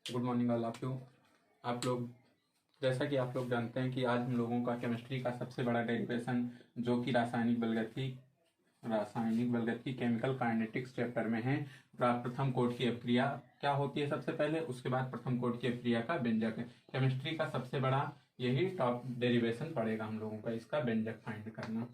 Good morning all of you. आप लोग जैसा कि आप लोग जानते हैं कि आज हम लोगों का केमिस्ट्री का सबसे बड़ा डेरिवेशन जो कि रासायनिक बलगति केमिकल काइनेटिक्स चैप्टर में है। प्रथम कोटि की अपक्रिया क्या होती है सबसे पहले, उसके बाद प्रथम कोटि की अपक्रिया का व्यंजक। केमिस्ट्री का सबसे बड़ा यही टॉप डेरिवेशन पड़ेगा हम लोगों का, इसका व्यंजक फाइंड करना।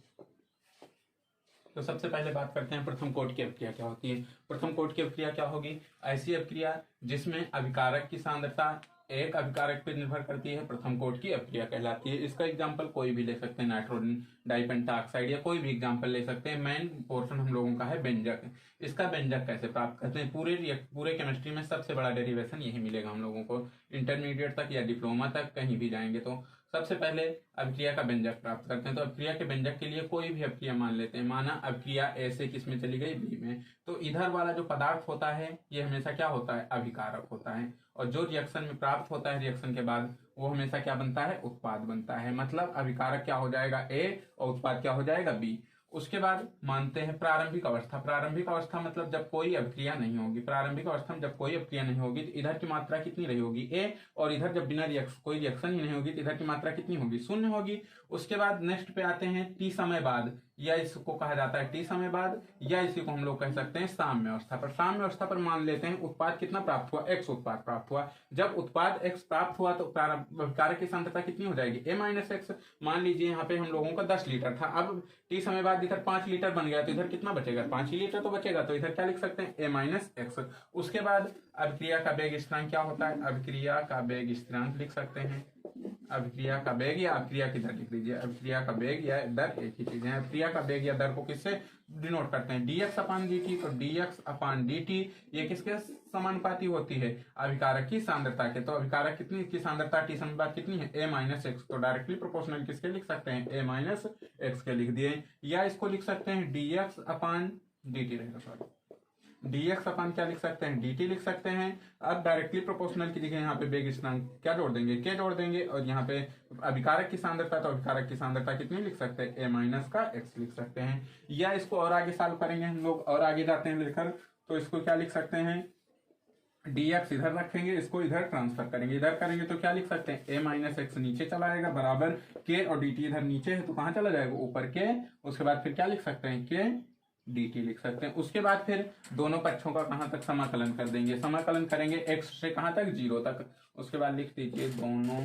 तो सबसे पहले बात करते हैं प्रथम कोटि की अपक्रिया क्या होती है। प्रथम कोटि की अपक्रिया क्या होगी? ऐसी अपक्रिया जिसमें अभिकारक की सांद्रता एक अभिकारक पर निर्भर करती है, प्रथम कोटि की अपक्रिया कहलाती है। इसका एग्जांपल कोई भी ले सकते हैं, नाइट्रोजन डाइपेंटाऑक्साइड या कोई भी एग्जांपल ले सकते हैं। मेन पोर्शन हम लोगों का है व्यंजक। इसका व्यंजक कैसे प्राप्त करते हैं? पूरे केमिस्ट्री में सबसे बड़ा डेरिवेशन यही मिलेगा हम लोगों को, इंटरमीडिएट तक या डिप्लोमा तक कहीं भी जाएंगे तो सबसे पहले अभिक्रिया का व्यंजक प्राप्त करते हैं। तो अभिक्रिया के व्यंजक के लिए कोई भी अभिक्रिया मान लेते हैं। माना अभिक्रिया ए से किसमें चली गई, बी में, तो इधर वाला जो पदार्थ होता है ये हमेशा क्या होता है, अभिकारक होता है। और जो रिएक्शन में प्राप्त होता है रिएक्शन के बाद वो हमेशा क्या बनता है, उत्पाद बनता है। मतलब अभिकारक क्या हो जाएगा, ए, और उत्पाद क्या हो जाएगा, बी। उसके बाद मानते हैं प्रारंभिक अवस्था। प्रारंभिक अवस्था मतलब जब कोई अभिक्रिया नहीं होगी। प्रारंभिक अवस्था में जब कोई अभिक्रिया नहीं होगी तो इधर की मात्रा कितनी रही होगी, ए, और इधर जब बिना कोई रिएक्शन ही नहीं होगी तो इधर की मात्रा कितनी होगी, शून्य होगी। उसके बाद नेक्स्ट पे आते हैं टी समय बाद, या इसको कहा जाता है टी समय बाद, या इसी को हम लोग कह सकते हैं साम्य अवस्था पर। साम्य अवस्था पर मान लेते हैं उत्पाद कितना प्राप्त हुआ, एक्स उत्पाद प्राप्त हुआ। जब उत्पाद एक्स प्राप्त हुआ तो अभिकारक की सांद्रता कितनी हो जाएगी, ए माइनस एक्स। मान लीजिए यहाँ पे हम लोगों का 10 लीटर था, अब टी समय बाद इधर 5 लीटर बन गया तो इधर कितना बचेगा, 5 ही लीटर तो बचेगा। तो इधर क्या लिख सकते हैं, ए माइनस एक्स। उसके बाद अभिक्रिया का वेग स्थिरांक क्या होता है, अभिक्रिया का वेग स्थिरांक लिख सकते हैं। अभिक्रिया का वेग या अभिक्रिया की दर लिख लीजिए। अभिक्रिया का वेग या दर एक ही चीज है। अभिक्रिया का वेग या दर को किससे डिनोट करते हैं, dx अपान dt। तो dx अपान dt ये किसके समानुपाती होती है, अभिकारक की सांद्रता के। तो अभिकारक कितनी की सांद्रता टी समय बाद कितनी है, a माइनस एक्स। तो डायरेक्टली प्रोपोर्शनल किसके लिख सकते हैं, a माइनस एक्स के लिख दिए। या इसको लिख सकते हैं dx अपान dt रहेगा, सॉरी dx अपान क्या लिख सकते हैं, dt लिख सकते हैं। अब डायरेक्टली प्रोपोर्शनल की जगह यहाँ पे वेग स्थिरांक क्या जोड़ देंगे, k जोड़ देंगे। और यहाँ पे अभिकारक की सांद्रता, तो अभिकारक की सांद्रता कितनी लिख सकते हैं, a माइनस का x लिख सकते हैं। या इसको और आगे सॉल्व करेंगे हम लोग, और आगे जाते हैं लेकर, तो इसको क्या लिख सकते हैं, dx इधर रखेंगे, इसको इधर ट्रांसफर करेंगे। इधर करेंगे तो क्या लिख सकते हैं, a माइनस एक्स नीचे चला आएगा बराबर k, और dt इधर नीचे है तो कहाँ चला जाएगा, ऊपर k। उसके बाद फिर क्या लिख सकते हैं, k dt लिख सकते हैं। उसके बाद फिर दोनों पक्षों का कहां तक समाकलन कर देंगे, समाकलन करेंगे x से कहां तक, 0 तक। उसके बाद लिख दीजिए दोनों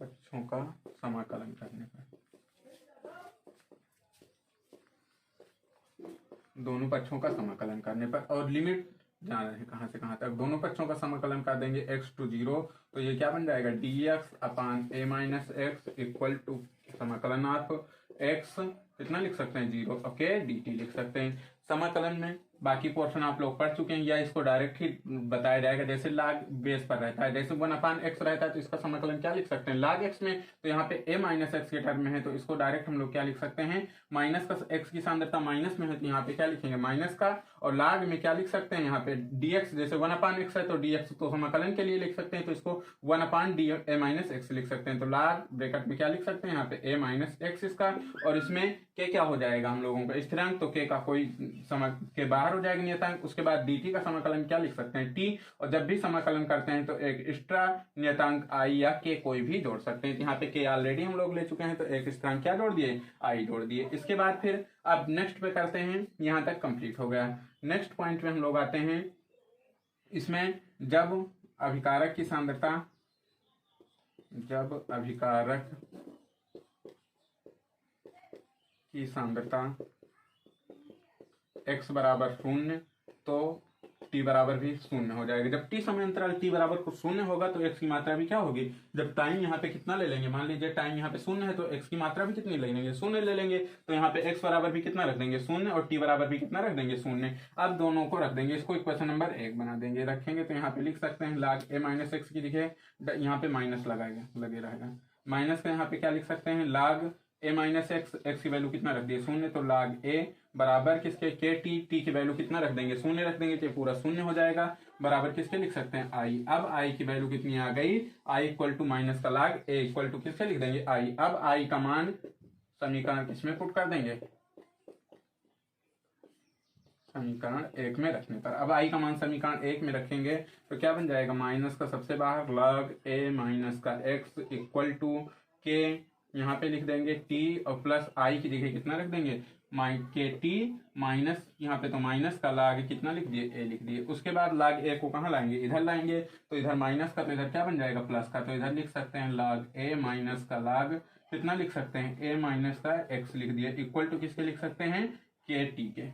पक्षों का समाकलन करने पर, दोनों पक्षों का समाकलन करने पर, और लिमिट जान रहे हैं कहां से कहां तक, दोनों पक्षों का समाकलन कर देंगे x टू 0। तो ये क्या बन जाएगा, dx upon a minus x equal to समाकलन ऑफ x कितना लिख सकते हैं, 0, ओके, dt लिख सकते हैं। समाकलन में बाकी पोर्शन आप लोग पढ़ चुके हैं, या इसको डायरेक्ट ही बताया जाएगा। जैसे लाग बेस पर रहता है, जैसे 1 अपान एक्स रहता है तो इसका समाकलन क्या लिख सकते हैं, लाग एक्स में। तो यहाँ पे a माइनस एक्स के टर्म में है तो इसको डायरेक्ट हम लोग क्या लिख सकते हैं, माइनस का, एक्स की सांद्रता माइनस में है तो यहाँ पे क्या लिखेंगे, माइनस का। और लाग में क्या लिख सकते हैं, यहाँ पे dx, जैसे 1 अपान एक्स है तो dx तो समाकलन के लिए लिख सकते हैं, तो इसको 1 अपान a माइनस एक्स लिख सकते हैं। तो लाग ब्रैकेट में क्या लिख सकते हैं, यहाँ पे a माइनस एक्स इसका, और इसमें k क्या हो जाएगा हम लोगों का, स्थिरांक, तो k का कोई के बाहर हो जाएगा नियतांक। उसके बाद dt का समाकलन क्या लिख सकते हैं, t, और जब भी समाकलन करते हैं तो एक एक्स्ट्रा नियतांक i या k कोई भी जोड़ सकते हैं। यहाँ पे k ऑलरेडी हम लोग ले चुके हैं तो एक स्थिरांक क्या जोड़ दिए, i जोड़ दिए। इसके बाद फिर अब नेक्स्ट पे करते हैं, यहाँ तक कंप्लीट हो गया। नेक्स्ट पॉइंट में हम लोग आते हैं, इसमें जब अभिकारक की सांद्रता, जब अभिकारक की सांद्रता x बराबर 0 तो t बराबर भी 0 हो जाएगा। जब t समय अंतराल t बराबर को 0 होगा तो x की मात्रा भी क्या होगी, जब टाइम यहाँ पे कितना ले लेंगे, मान लीजिए टाइम यहाँ पे 0 है तो x की मात्रा भी कितनी ले लेंगे, 0 ले लेंगे। तो यहाँ पे x बराबर भी कितना रख देंगे, 0, और t बराबर भी कितना रख देंगे, 0। अब दोनों को रख देंगे, इसको इक्वेशन नंबर 1 बना देंगे। रखेंगे तो यहाँ पे लिख सकते हैं लाग a माइनस एक्स की दिखे, यहाँ पे माइनस लगे रहेगा, माइनस का यहाँ पे क्या लिख सकते हैं, लाग a माइनस एक्स, एक्स की वैल्यू कितना रख दिए, 0, तो लाग a बराबर किसके, के टी की वैल्यू कितना रख देंगे, 0 रख देंगे तो पूरा 0 हो जाएगा, बराबर किसके लिख सकते हैं, i। अब i की वैल्यू कितनी आ गई, i इक्वल टू माइनस का लाग a इक्वल टू किसके लिख देंगे, i। अब i का मान समीकरण किसमें पुट कर देंगे, समीकरण 1 में रखने पर। अब आई का मान समीकरण 1 में रखेंगे तो क्या बन जाएगा, माइनस का सबसे बाहर log a माइनस का x इक्वल टू के, यहाँ पे लिख देंगे t और प्लस आई की जगह कितना रख देंगे के टी माइनस, यहाँ पे तो माइनस का log कितना लिख दिए a लिख दिए। उसके बाद log a को कहाँ लाएंगे, इधर लाएंगे, तो इधर माइनस का तो इधर क्या बन जाएगा प्लस का, तो इधर लिख सकते हैं log a माइनस का log कितना लिख सकते हैं a माइनस का x लिख दिया, इक्वल टू किसके लिख सकते हैं के टी के।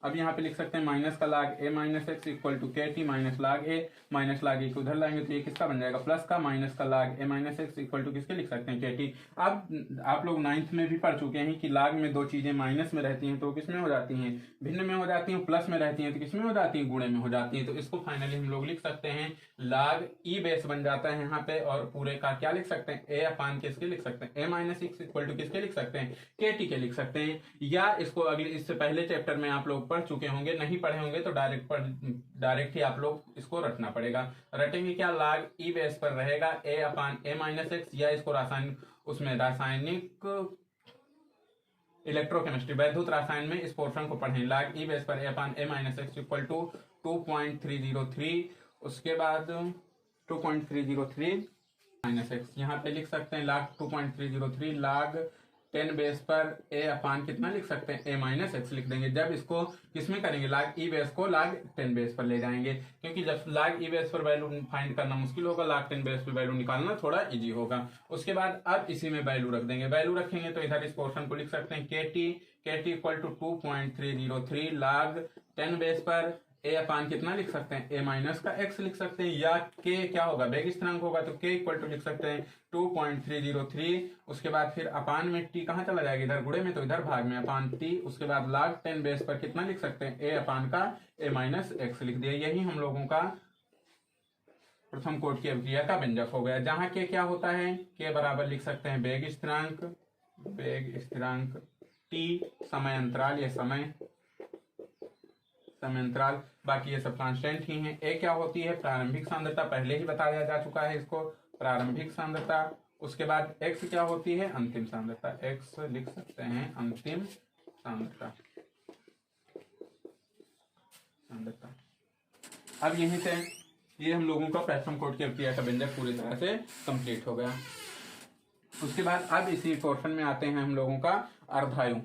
अब यहाँ पे लिख सकते हैं माइनस का log a minus x equal to k t minus log a, minus log a को उधर लाएंगे तो ये किसका बन जाएगा प्लस का, माइनस का log a minus x equal to किसके लिख सकते हैं के टी। अब आप लोग 9th में भी पढ़ चुके हैं कि log में दो चीजें माइनस में रहती हैं तो किस में हो जाती हैं, भिन्न में हो जाती हैं, प्लस में रहती हैं तो किस में हो जाती हैं, गुणे में हो जाती हैं। तो इसको फाइनली हम लोग लिख सकते हैं log e बेस बन जाता है यहाँ पे, और पूरे का क्या लिख सकते हैं a अपान किसके लिख सकते हैं a minus x equal to किसके लिख सकते हैं के टी के लिख सकते हैं। या इसको अगले इससे पहले चैप्टर में आप लोग पढ़ चुके होंगे, नहीं पढ़े होंगे तो डायरेक्ट ही आप लोग इसको रटना पड़ेगा। रटेंगे क्या, log e बेस पर रहेगा a upon a minus x, या इसको रासायनिक इलेक्ट्रोकेमिस्ट्री वैद्युत रसायन में इस पोर्शन को पढ़ें, log e बेस पर a upon a minus x equal to 2.303, उसके बाद 2.303 माइनस एक्स, यहाँ पे लिख सकते हैं log 2.303 log 10 बेस पर a अपान कितना लिख सकते हैं a माइनस एक्स लिख देंगे। जब इसको किसमें करेंगे, log e बेस को log 10 बेस पर ले जाएंगे, क्योंकि जब log e बेस पर वैल्यू फाइंड करना मुश्किल होगा, log 10 बेस पर वैल्यू निकालना थोड़ा इजी होगा। उसके बाद अब इसी में वैल्यू रख देंगे, वैल्यू रखेंगे तो इधर इस पोर्शन को लिख सकते हैं k t equal to 2.303 log 10 base पर a अपान कितना लिख सकते हैं a माइनस का x लिख सकते हैं, या k क्या होगा वेग स्थिरांक होगा तो k इक्वल टू लिख सकते हैं 2.303। उसके बाद फिर अपान में t कहाँ चला जाएगा, इधर गुणे में तो इधर भाग में अपान t, उसके बाद log 10 बेस पर कितना लिख सकते हैं a अपान का a माइनस एक्स लिख दिया। यही हम लोगों का प्रथम कोटि की अभिक्रिया का व्यंजक हो गया, जहां के क्या होता है, के बराबर लिख सकते हैं वेग स्थिरांक t, समय अंतराल या समय अंतराल, बाकी ये सब कांस्टेंट ही हैं। ए क्या होती है, प्रारंभिक सांद्रता, पहले ही बताया जा चुका है इसको, प्रारंभिक सांद्रता। उसके बाद एक्स क्या होती है, अंतिम सांद्रता, एक्स लिख सकते हैं अंतिम सांद्रता। अब यहीं से ये हम लोगों का प्रथम कोटि की अभिक्रिया का व्यंजक पूरी तरह से कंप्लीट हो गया। उसके बाद अब इसी पोर्शन में आते हैं हम लोगों का अर्धायु।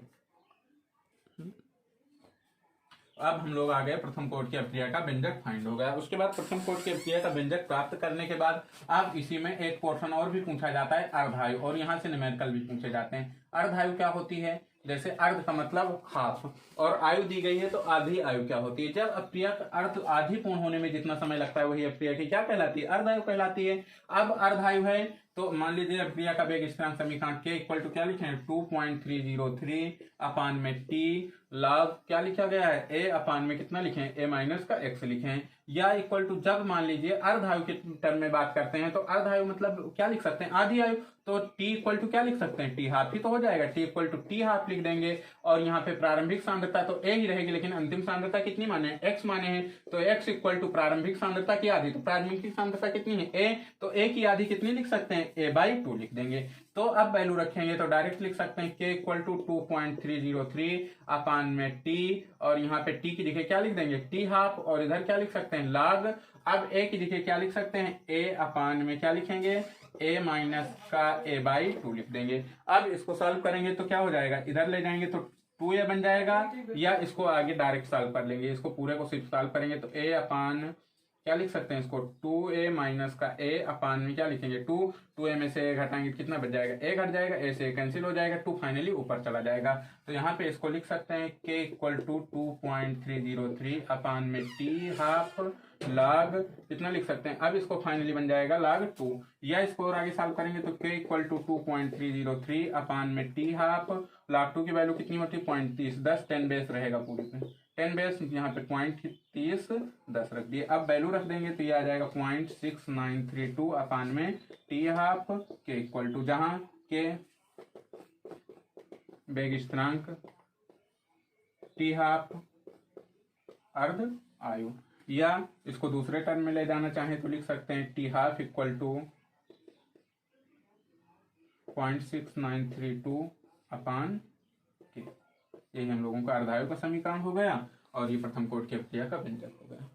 अब हम लोग आ गए प्रथम कोटि की अभिक्रिया का व्यंजक फाइंड हो गया। उसके बाद प्रथम कोटि की अभिक्रिया का व्यंजक प्राप्त करने के बाद अब इसी में एक पोर्शन और भी पूछा जाता है अर्धायु, और यहाँ से न्यूमेरिकल भी पूछे जाते हैं। अर्धायु क्या होती है, जैसे अर्ध का मतलब हाफ, और आयु दी गई है तो आधी आयु क्या होती है। जब अभिक्रिया का अर्ध आधी पूर्ण होने में जितना समय लगता है वही अभिक्रिया की क्या कहलाती है, अर्धायु कहलाती है। अब अर्धायु है तो मान लीजिए अभिक्रिया का वेग स्थिरांक समीकरण के इक्वल टू क्या लिखे हैं 2.303 अपान में टी लॉग क्या लिखा गया है ए अपान में कितना लिखे हैं ए माइनस का एक्स लिखे हैं, या इक्वल टू जब मान लीजिए अर्धायु के टर्म में बात करते हैं तो अर्धायु मतलब क्या लिख सकते हैं आधी आयु, तो टी इक्वल टू क्या लिख सकते हैं टी हाफ ही तो हो जाएगा, t equal to t half लिख देंगे। और यहाँ पे प्रारंभिक सांद्रता तो ए ही रहेगी, लेकिन अंतिम सांद्रता कितनी माने एक्स माने हैं, तो एक्स इक्वल टू प्रारंभिक सांद्रता की आधी, तो प्रारंभिक सांद्रता कितनी है ए, तो ए की आधी कितनी लिख सकते हैं ए बाई 2 लिख देंगे। तो अब वैल्यू रखेंगे तो डायरेक्ट लिख सकते हैं के इक्वल टू 2.303 अपान में टी, और यहाँ पे टी की जगह क्या लिख देंगे टी हाफ, और इधर क्या लिख सकते हैं लॉग। अब ए की जगह क्या लिख सकते हैं ए अपान में क्या लिखेंगे ए माइनस का ए बाई 2 लिख देंगे। अब इसको सॉल्व करेंगे तो क्या हो जाएगा, इधर ले जाएंगे तो 2a बन जाएगा, या इसको आगे डायरेक्ट सॉल्व कर लेंगे, इसको पूरे को सिर्फ सॉल्व करेंगे तो a अपान क्या लिख सकते हैं इसको 2a माइनस का a अपान में क्या लिखेंगे 2a में से a घटाएंगे कितना बच जाएगा a घट जाएगा, a से कैंसिल हो जाएगा, 2 फाइनली ऊपर चला जाएगा। तो यहाँ पे इसको लिख सकते हैं k इक्वल टू 2.303 अपान में t हाफ लॉग कितना लिख सकते हैं, अब इसको फाइनली बन जाएगा log 2, या इसको और आगे सॉल्व करेंगे तो k इक्वल टू 2.303 अपान में t हाफ log 2 की वैल्यू कितनी होती है 0.30, 10 10 बेस रहेगा पूरी में 10 बेस, यहाँ पे 0.30 10 रख दिए। अब वैल्यू रख देंगे तो ये आ जाएगा 0.6932 अपान में टी हाफ के इक्वल टू, जहां के वेग स्थिरांक टी हाफ अर्ध आयु, या इसको दूसरे टर्म में ले जाना चाहें तो लिख सकते हैं टी हाफ इक्वल टू 0.6932 अपान के। यही हम लोगों का अर्धायु का समीकरण हो गया और ये प्रथम कोटि की अपक्रिया का व्यंजक हो गया।